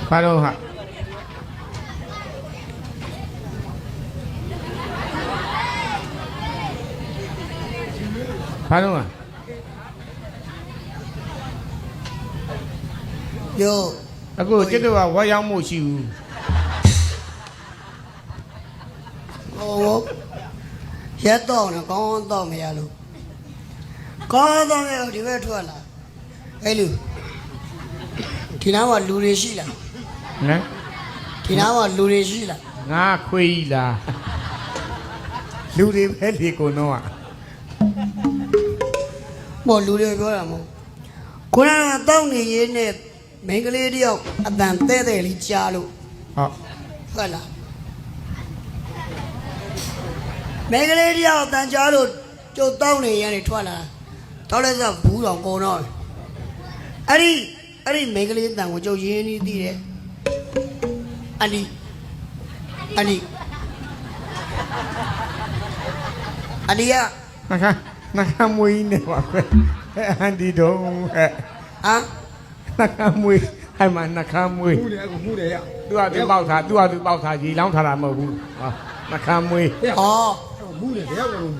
ဘာလို့ဟာဘာလို့ဟာယောအခုကျတော့ဝါရောက်မှုရှိဘူးဟောရက်တော့နော်ကောင်းတော့မရလို့ကောင်းတော့ရဒီဘက်ထွက်လာအဲ့လူဒီနားမှာလူတွေရှိလားဟမ်ဒီနားမှာလူတွေရှိလားငါခွေးကြီးလားလူတွေပဲလေကိုတော့อ่ะမော်လူတွေပြောတာမဟုတ်ခုနကတောင်းနေရင်းနဲ့မိန်းကလေးတယောက်အတန်တဲ့တဲ့လေးကြားလို့ဟုတ်လားမိန်းကလေးတယောက်အတန်ကြားလို့ကျုပ်တောင်းနေရင်းနဲ့ထွက်လာတော့လည်းဆိုဘူးတော်ကုန်တော့အဲ့ဒီမိန်းကလေးအတန်ကိုကျုပ်ရင်းနေသိတယ်အန်ဒီကနှခမ်းမွေးနေပါပဲအန်ဒီတော့ဟမ်နှခမ်းမွေးအဲ့မှာနှခမ်းမွေးမှုတယ်ရသူကသူပေါက်ထားရေလောင်းထားတာမဟုတ်ဘူးနှခမ်းမွေးဟောမှုတယ်ဘယ်ကောင်လုံး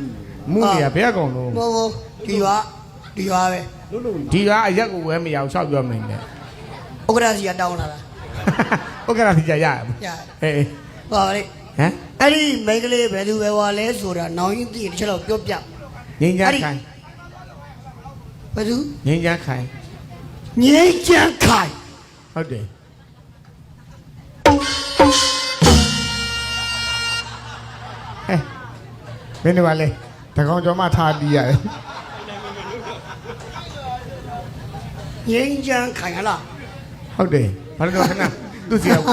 မှုတွေကဘယ်ကောင်လုံးဟောဒီရွာပဲဒီကအရက်ကိုဝဲမရအောင်ရှောက်ပြောမယ်နဲ့ဥက္ကရာစီကတောင်းလာတာဥက္ကရာစီကြရအေးဟောလေဟမ်အဲ့ဒီမိန်းကလေးဘယ်သူပဲဝါလဲဆိုတာနောင်ရင်သိတစ်ချက်တော့ပြောပြငင်းကြခိုင်ဘယ်သူငင်းကြခိုင်ဟုတ်တယ်ဟဲ့မင်းတို့ကလေတကောင်ကျော်မှထားပြီးရတယ်ငင်းကြခိုင်ဟလားဟုတ်တယ်ဘာလို့ခဏသူ့စီရောက်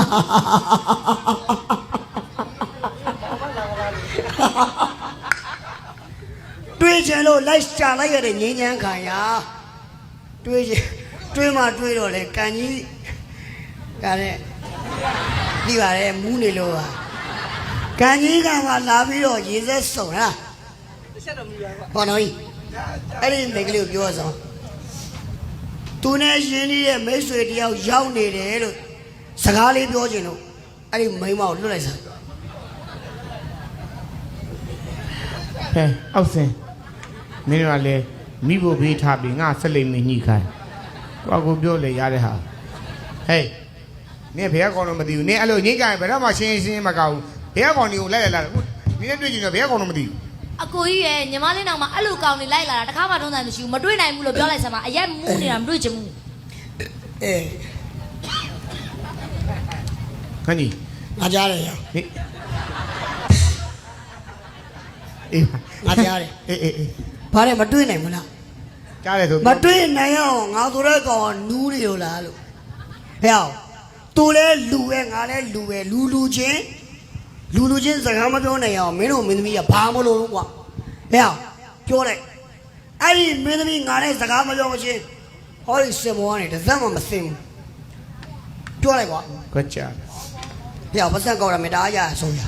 တွေးချင်လို့လိုက်ရှာလိုက်ရတဲ့ငင်းချမ်းခံရတွေးမှတွေးတော့လေကန်ကြီးကလည်းဒီပါလေမူးနေလို့ပါကန်ကြီးကမှလာပြီးတော့ရေစက်စုံလားတစ်ချက်တော့မူရပါဘောနော်ကြီးအဲ့ဒီမိန်းကလေးကိုပြောဆောင်သူနဲ့ရင်းနှီးတဲ့မိတ်ဆွေတယောက်ရောက်နေတယ်လို့စကားလေးပြောချင်လို့အဲ့ဒီမိန်းမကိုလွတ်လိုက်စမ်းဟဲ့အောက်စင်မင်းတို့ကလည်းမိဖို့ဘေးထားပြီးငါဆက်လိမ့်မညှိခိုင်းကိုပြောလေရတဲ့ဟာဟေးနင်ဘယ်ကောင်တော့မသိဘူးနင်အဲ့လိုညှိကြရင်ဘယ်တော့မှရှင်းမကောက်ဘူးဘယ်ကောင်တွေကိုလိုက်လာနင်လည်းတွေ့ကြည့်တော့ဘယ်ကောင်တော့မသိဘူးအကိုကြီးရဲ့ညီမလေးနောက်မှာအဲ့လိုကောင်တွေလိုက်လာတာတခါမှထုံးတယ်မရှိဘူးမတွေ့နိုင်ဘူးလို့ပြောလိုက်စမ်းပါအရက်မူးနေတာမတွေ့ချင်ဘူးခဏကြီးငါကြားတယ်ရဟေးအေးငါကြားတယ်အေးဘာလဲမတွေ့နိုင်ဘူးလားကြားတယ်ဆိုမတွေ့နိုင်အောင်ငါဆိုတဲ့ကောင်ကနူးနေလို့လားလို့ဟဲ့အောင်သူလဲလူပဲငါလဲလူပဲလူချင်းစကားမပြောနိုင်အောင်မင်းတို့မင်းသမီးကဘာမလို့ကွာဟဲ့အောင်ပြောလိုက်အဲ့ဒီမင်းသမီးငါနဲ့စကားမပြောမချင်းဟောဒီစင်မောကနေတစ်စက်မှမစင်ဘူးပြောလိုက်ကွာကွက်ချာဟဲ့အောင်ပတ်ဆက်ကောက်ရမယ်ဒါအရာဆိုရ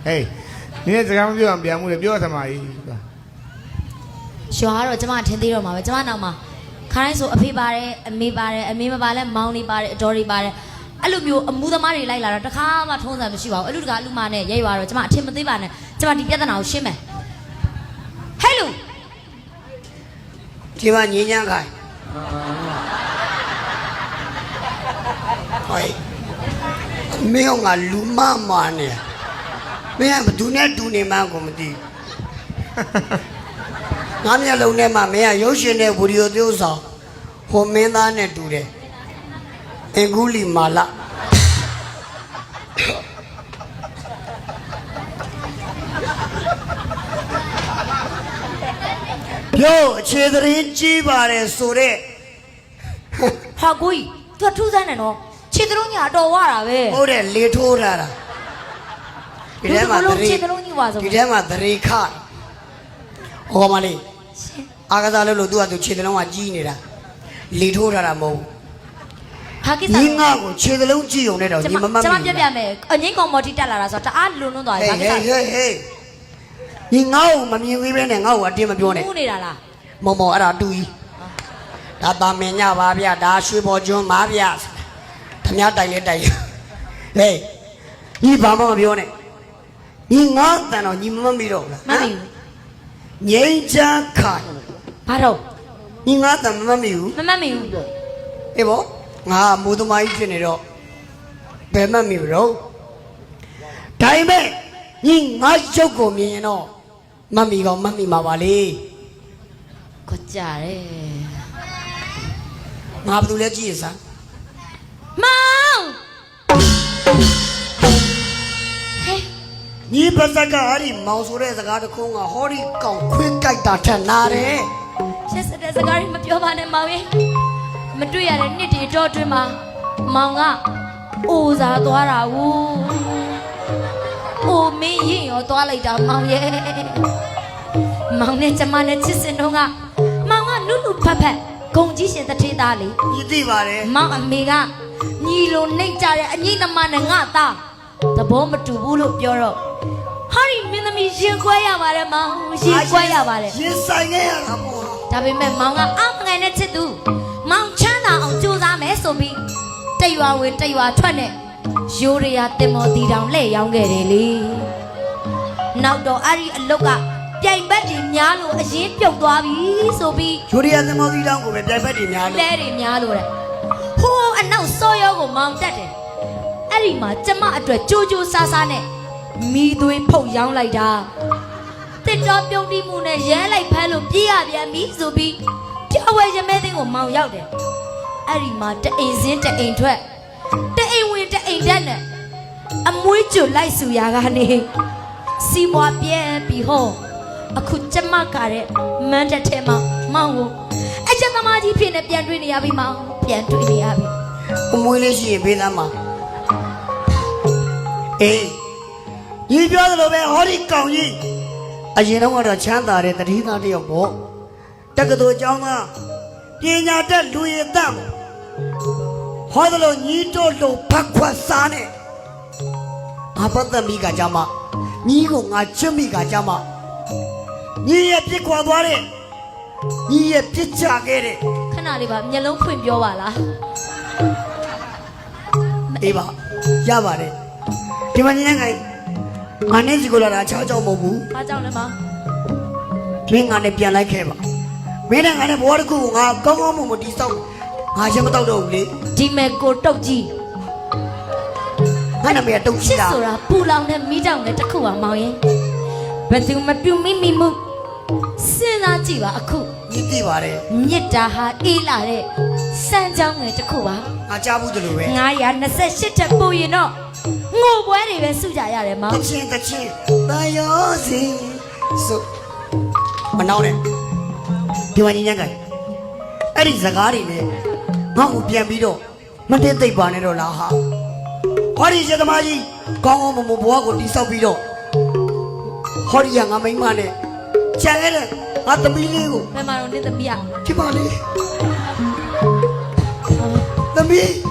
ဟေးနင်စကားမပြောအောင်ပြန်မှုလေပြောသမားကြီးရွာကတော့ကျမထင်းသေးတော့မှာပဲကျမနောက်မှာခါတိုင်းဆိုအဖေပါတယ်အမေပါတယ်အမေမပါလဲမောင်နေပါတယ်အတော်တွေပါတယ်အဲ့လိုမျိုးအမှုသမားတွေလိုက်လာတော့တခါမှထုံးစံမရှိပါဘူးအဲ့လူတကာလူမနဲ့ရဲရွာတော့ကျမအထင်မသေးပါနဲ့ကျမဒီပြဿနာကိုရှင်းမယ်ဟဲ့လူဒီမှာငင်းချမ်းခိုင်ဟိုမင်းကလူမနေမင်းကဘသူနဲ့တူနေမှကိုမသိငါမျက်လုံးထဲမှာမင်းကရုပ်ရှင်တဲ့ဗီဒီယိုသရုပ်ဆောင်ဟိုမင်းသားနဲ့တူတယ်အင်္ဂုလီမာလပြောအခြေသတင်းကြီးပါတယ်ဆိုတဲ့ဟာကိုကြီးသူထူးဆန်းတယ်နော်ခြေသလုံးညာတော်ဝတာပဲဟုတ်တယ်လေထိုးထားတာဒီထဲမှာခြေသလုံးကြီးပါဆိုဒီထဲမှာသရေခဟောမလေးအာကစားလို့သူကသူခြေသလုံးကကြီးနေတာလေထိုးထားတာမဟုတ်ဟာကိစ္စညီငါကိုခြေသလုံးကြည့်ုံနဲ့တော့ညီမမကျမပြမယ်အငိမ့်ကောင်မော်တီတက်လာတာဆိုတော့တအားလွန်သွားတယ်ဟာကိစ္စဟေးညီငါ့ကိုမမြင်သေးပဲနဲ့ငါ့ကိုအတင်းမပြောနဲ့မူးနေတာလားမော်အဲ့ဒါတူကြီး ဒါတာမင်ညပါဗျာဒါရွှေပေါ်ကျွန်းပါဗျာခမရတိုင်လဲတိုင်ဟေးညီဘာမှမပြောနဲ့ညီငါတန်တော့ညီမမီတော့လား မမီ ငိမ့်ချမ်းခိုင် ဘာတော့ ညီငါတန်မမီဘူး မမီဘူး အေးဗောငါမိုးသမားကြီးဖြစ်နေတော့ဘယ်မှမီဘူးတော့ဒါပေမဲ့ညီငါရုပ်ကိုမြင်ရင်တော့မမီကောင်မမီမှာပါလေ ကိုကြတယ် ငါဘာလို့လဲကြည့်ရစမ်း မောင်ဟဲ့ ညီပါစကအဲ့ဒီမောင်ဆိုတဲ့စကားတစ်ခုကဟောဒီကောင်ခွေးကြိုက်တာထက်နာတယ် ရှက်စတဲ့စကားတွေမပြောပါနဲ့မောင်ရေမတွေ့ရတဲ့နှစ်တွေတော့တွင်မှာမောင်ကအိုစားသွားတာဘူးအိုမင်းရင်ရောသွားလိုက်တာမောင်ရဲ့မောင်နဲ့ကျမနဲ့ချစ်စင်တော့ကမောင်ကနုနုဖက်ဖက်ဂုံကြီးရှင်တထေးသားလေ ညီသိပါတယ် မောင်အမေကညီလိုနှိမ့်ကြတဲ့အညီသမားနဲ့ငါသားသဘောမတူဘူးလို့ပြောတော့ဟာဒီမင်းသမီးရင်ခွဲရပါတယ်မောင်ရင်ခွဲရပါတယ် ရင်ဆိုင်ခဲ့ရတာပေါ့ ဒါပေမဲ့မောင်ကအောက်ငယ်နဲ့ချစ်သူမောင်ချမ်းသာအောင်ကြိုးစားမယ်ဆိုပြီးတရွာဝင်တရွာထွက်နဲ့ရိုးရရတင်မော်တီတောင်လှည့်ရောင်းခဲ့တယ်လေနောက်တော့အဲ့ဒီအလုတ်ကပြိုင်ဘက်ကြီးများလို့အရင်ပြုတ်သွားပြီဆိုပြီး ဂျိုရီယာသမောသီတောင်းကိုပဲပြိုင်ဘက်တွေများလို့ လဲတွေများလို့တဲ့ဟိုးအနောက်စောရောကိုမောင်တက်တယ်အဲ့ဒီမှာကျမအတွက်ကြိုးကြိုးစားစားနဲ့မိသွေးဖုတ်ရောင်းလိုက်တာတစ်တော်ပြုံးတိမှုနဲ့ရဲလိုက်ဖမ်းလို့ပြေးရပြန်ပြီဆိုပြီးပြောဝဲရမဲသိန်းကိုမောင်ရောက်တယ်အဲ့ဒီမှာတအိမ်စင်းတအိမ်ထွက်တအိမ်ဝင်တအိမ်တက်နဲ့အမွှေးကျွလိုက်စုရာကနေစီမွားပြဲပြီးဟောအခုကျမကတဲ့မန်းတက်ထဲမှာမောင်ကိုအချက်သမားကြီးဖြစ်နေပြန်တွေ့နေရပြီမောင်ပြန်တွေ့နေရပြီ အမွေးလေးရှိရင်ပေးသားမှာအေးညီပြောသလိုပဲဟောဒီကောင်ကြီးအရင်တော့ကတော့ချမ်းသာတဲ့တတိသားတယောက်ပေါ့တက္ကသိုလ်ကျောင်းသားပညာတတ်လူရည်တတ်ဟောသလိုညီတို့လိုဖက်ခွက်စားနဲ့ငါပတ်သက်မိကကြမှာညီကိုငါချစ်မိကကြမှာညီရဲ့ပြစ်ခွာသွားတဲ့ညီရဲ့ပြစ်ချခဲ့တဲ့ ခဏလေးပါမျက်လုံးဖွင့်ပြောပါလား အေးပါရပါတယ်ဒီမှာညီငယ်ငါနဲ့စီကိုလာတာချောင်းချောင်းမဟုတ်ဘူး ။ဘာကြောင့်လဲမောင် မင်းငါနဲ့ပြန်လိုက်ခဲ့ပါမင်းနဲ့ငါနဲ့ဘဝတစ်ခုကိုငါကောင်းကောင်းမွန်မွန်တည်ဆောက်ငါရင်မတော့တော့ဘူးလေ ။ဒီမဲ့ကိုတုတ်ကြီး ငါနာမည်တုံး ချ ရှိ စ် တာ ဆိုတာပူလောင်တဲ့မိတောင်နဲ့တစ်ခုပါမောင်ရင်။ဘယ်သူမပြုတ်မိမိမှုစဉ်းစားကြည့်ပါအခု ညီသိပါတယ် မြစ်တာဟာအေးလာတဲ့စမ်းကြောင်းငယ်တစ်ခုပါ ငါကြားဘူးတလို့ပဲ 928တက်ပို့ရင်တော့ငိုပွဲတွေပဲစုကြရတယ်မောင် တချင်းတယောစီဆိုမနှောင်းနဲ့ဒီမှာညီငယ်အဲ့ဒီစကားတွေနဲ့ငါ့ကိုပြန်ပြီးတော့မတည့်သိပ်ပါနဲ့တော့လားဟာဟောဒီရသမားကြီးကောင်းကောင်းမွန်မွန်ဘဝကိုတည်ဆောက်ပြီးတော့ဟောဒီကငါမိန်းမနဲ့ကြံခဲ့တဲ့ငါသမီးလေးကို ဘယ်မှာတော့နေသမီးอ่ะ ဖြစ်ပါလေသမီး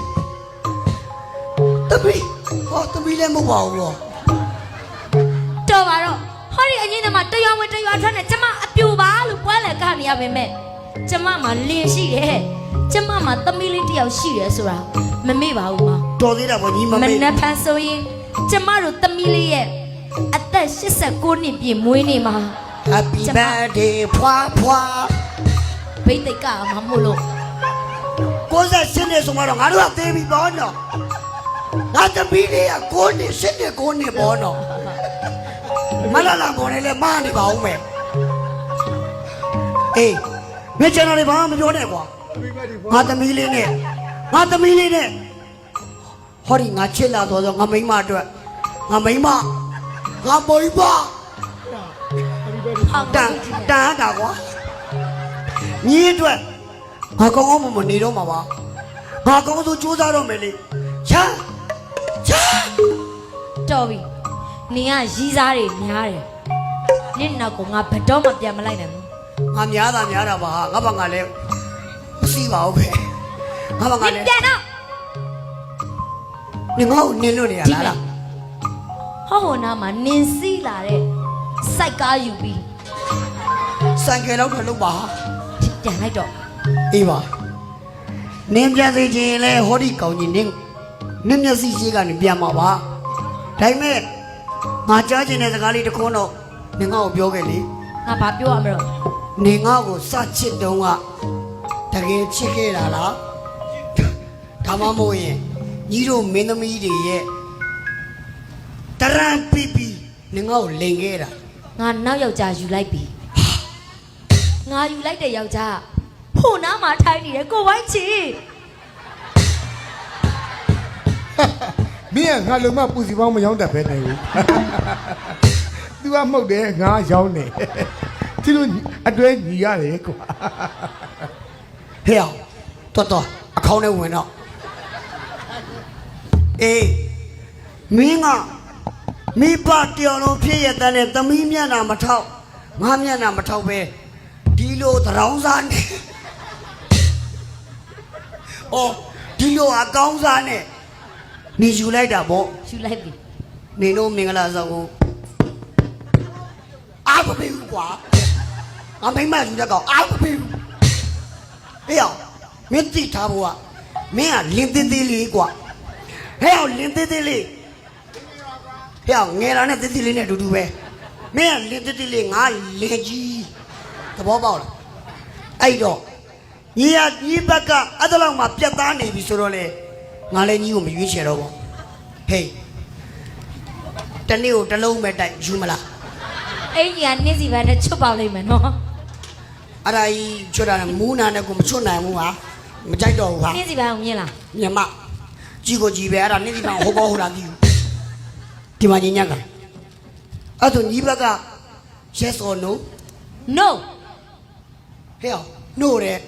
ဟောသမီးလည်းမဟုတ်ပါဘူးတော့ တော်ပါတော့ဟောဒီအငင်းသမားတရွာဝင်တရွာထွက်နဲ့ကျမအပြူပါလို့ပွဲလဲကနေရပါမယ်ကျမမှာလင်းရှိတယ်ကျမမှာသမီးလေးတစ်ယောက်ရှိတယ်ဆိုတာမမေ့ပါဘူးမောင် တော်သေးတာပေါ့ညီမ မ မေး နက်ဖန်ဆိုရင်ကျမတို့သမီးလေးရဲ့အသက်89နှစ်ပြည့်မွေးနေ့မှာ Happy birthday ဖွာဖွာ ဘိတ်တိတ်ကမှမို့လို့ ကိုယ်ဆက်ရှင်းနေဆိုမှတော့ငါတို့ကသေးပြီပေါ့နော်ငါသမီးလေးက9နှစ်10နှစ်9နှစ်ပေါ့နော်မလာလာပေါ်နေလဲမနေပါဦးမယ်အေးမင်းကျွန်တော်လေးဘာမှမပြောနဲ့ကွာငါသမီးလေးနဲ့ဟောဒီငါချစ်လာတော့ငါမိန်းမအတွက်ငါမိန်းမငါမွေးပါ ဟောက် တန်တာကွာညီအတွက်ငါကောင်းကောင်းမနေတော့မှာပါငါကောင်းဆိုစူးစမ်းတော့မယ်လေချာ တော်ပြီနင်ကရီးစားတွေများတယ်နင့်နောက်ကငါဘတော့မှပြန်မလိုက်နိုင်ဘူး ငါများတာပါငါဘာငါလဲမရှိပါဘူးပဲငါဘာငါ န လဲ င်ပြန်တော့ နင်ငါ့ကိုနင်းလို့နေရလားလား ဟောဟိုနားမှာနင်စီးလာတဲ့စိုက်ကားယူပြီး စံကယ်တော့ထွက်လို့ပါ ပြန်လိုက်တော့ အေးပါ ဟ နင်းပြန်သေးခြင်းလဲဟောဒီကောင်းကြီးနင်းမျက်စိရှိကနေပြန်မှာပါဒါပေမဲ့ငါကြားခြင်းတဲ့စကားလေးတစ်ခုတော့နင်ငါ့ကိုပြောခဲ့လေ ငါဘာပြောရမလို့ နင်ငါ့ကိုစချစ်တုံးကတကယ်ချစ်ခဲ့တာလားဒါမှမဟုတ်ရင်ညီတို့မင်းသမီးတွေရဲ့တရံပီပီနင်ငါ့ကိုလိန်ခဲ့တာ ငါနောက်ယောက်ျားယူလိုက်ပြီငါယူလိုက်တဲ့ယောက်ျားဖို့နားမှာထိုင်နေတယ်ကိုဝိုင်းချီ မင်းကငါလုံးမပူစီပေါင်းမရောင်းတတ်ပဲနေဘူး သူကမှုတ်တယ်ငါရောင်းနေသူတို့အတွဲညီရတယ်ကွာ ဟဲ့အောင်တော်အခေါင်းထဲဝင်တော့အေးမင်းကမိဘတယောက်လုံးဖြစ်ရတဲ့သမီးမျက်နှာမထောက်ငါမျက်နှာမထောက်ပဲဒီလိုသရောင်းစားနေအော်ဒီလိုအကောင်းစားနဲ့နေယူလိုက်တာပေါ့ ယူလိုက်ပြီ နေတို့မင်္ဂလာဆောင်ကိုအားမပေးဘူးကွာငါမိမယူတဲ့ကောင်အားမပေးဘူးဟဲ့အောင်မင်းသိထားဖို့ကမင်းကလင်းသေးသေးလေးကွာဟဲ့အောင်လင်းသေးသေးလေးဟဲ့အောင်ငယ်လာနဲ့သေးသေးလေးနဲ့အတူတူပဲမင်းကလင်းသေးသေးလေးငါလင်ကြီးသဘောပေါက်လားအဲ့တော့ညီဘက်ကအဲ့ဒါလောက်မှပြတ်သားနေပြီဆိုတော့လေငါလည်းညီကိုမရွေးချယ်တော့ဘူးဟေးတနေ့ကိုတစ်လုံးပဲတိုက်ယူမလား အဲ့ညီကနင်းစီပန်းနဲ့ချွတ်ပေါက်လိုက်မယ်နော် အဲ့ဒါကြီးချွတ်တာနဲ့မူးနာနဲ့ကိုမချွတ်နိုင်ဘူးဟာမကြိုက်တော့ဘူးဟာ နင်းစီပန်းကိုမြင်လား မြမကြီးကိုကြီးပဲအဲ့ဒါနေ့ဒီမှာဟိုဘောဟိုလာကြီးဒီမှာညညကအဲ့တော့ညီဘက်က yes or no no ဟဲ့ no တဲ့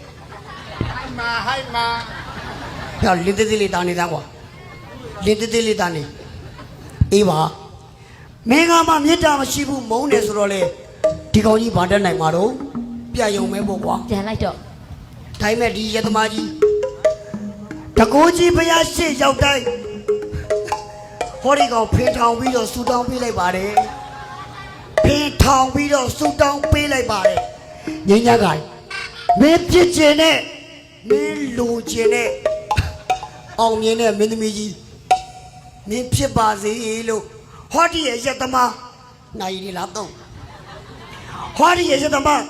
ဟိုက်မာ ဟဲ့လင်းသေးသေးလေးတာနေသားကွာလင်းသေးသေးလေးတာနေအေးပါမင်းကမှမေတ္တာမရှိဘူးမုန်းတယ်ဆိုတော့လေဒီကောင်ကြီးဗာတက်နိုင်မှာတော့ပြယုံမဲပေါ့ကွာ ပြန်လိုက်တော့ ဒါပေမဲ့ဒီရသမားကြီးတကိုးကြီးဘုရားရှေ့ရောက်တိုင်းဟောဒီကောင်ဖေးထောင်ပြီးတော့ဆူတောင်းပေးလိုက်ပါတယ်ဖေးထောင်ပြီးတော့ဆူတောင်းပေးလိုက်ပါတယ်ငင်းညကမင်းပြစ်ကျင်နဲ့မင်းလူကျင်နဲ့အောင်မြင်တဲ့မင်းသမီးကြီးမင်းဖြစ်ပါစေလို့ဟောဒီရဲ့ရသမားနိုင်ရီလာတော့ဟောဒီရဲ့ရသမား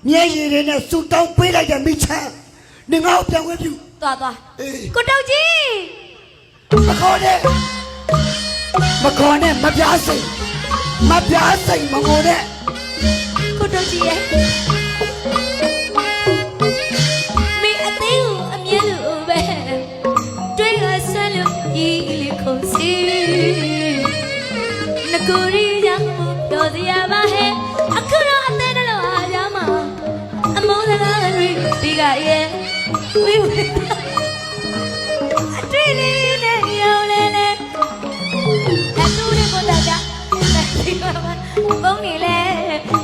မျက်ရည်တွေနဲ့ဆူတောင်းပေးလိုက်တဲ့မိချမ်းနေငါ့ကိုပြန်ဝဲပြူ သွားသွား အေး ကိုတောက်ကြီး မခေါ်နဲ့မပြားစိတ်မငိုနဲ့ ကိုတောက်ကြီးရဲ့မင်းအသေးကိုအမြဲလိုပဲတွေ့ရဆန်းလို့ဤလေခုံစီငကိုရီကြောင့်ပြောစရာပါဟဲ့အခုတော့အသေးတလို့အားရမှာအမောစကားတွေဒီကရဲ့ဝိဝိအတွေ့လေးနဲ့ရောင်းလဲလဲအတူလေးကိုတောက်ကြဒီမှာဘုံနေလဲ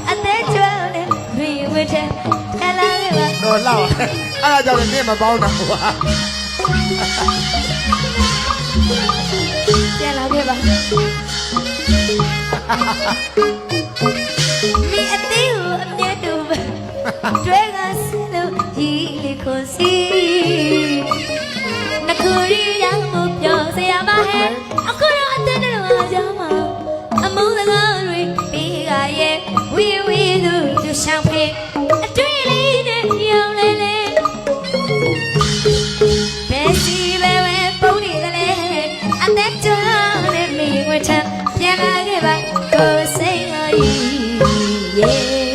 အသေးကျွမ်းလဲဝိဝိတဲ့ထလာလေးပါ တော့လောက်အဲ့ဒါကြောင့်လည်းမပေါင်းတာကွာ ပြန်လာခဲ့ပါမိအသေးကိုအမြဲတူပဲတွေ့ကစလို့ဒီလေကိုစီနကူရီရောက်ဖို့ပြောစရာမဟဲ့အခုတော့အသက်တော်ကြောင်းမှာအမုန်းစကားတွေပြီးကရဲ့ဝီဝီသူသူရှောင်းဖေးအတွေ့လေးနဲ့ရောင်းလဲလဲဘယ်စီပဲဝဲပုံနေတယ်လေအသက်ကျော်နဲ့မိဝထပြန်လာခဲ့ပါကိုစိတ်ရော်ရဲ့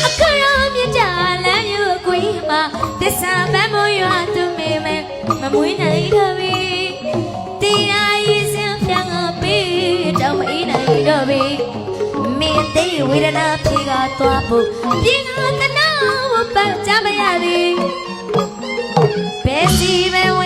အခုရောမြကြလမ်းယူကွေးမှာသစ္စာမမွေရွာသူမေမဲမမွေးနိုင်တော့ပြီတရားရေးစံပြန်ပေးတော့မအေးနိုင်တော့ပြီမင်းသေးဝေဒနာဖြေကသွားဖို့ပြင်းကတနာဖို့ပတ်ကြမရသည်ဘယ်စီပဲဝ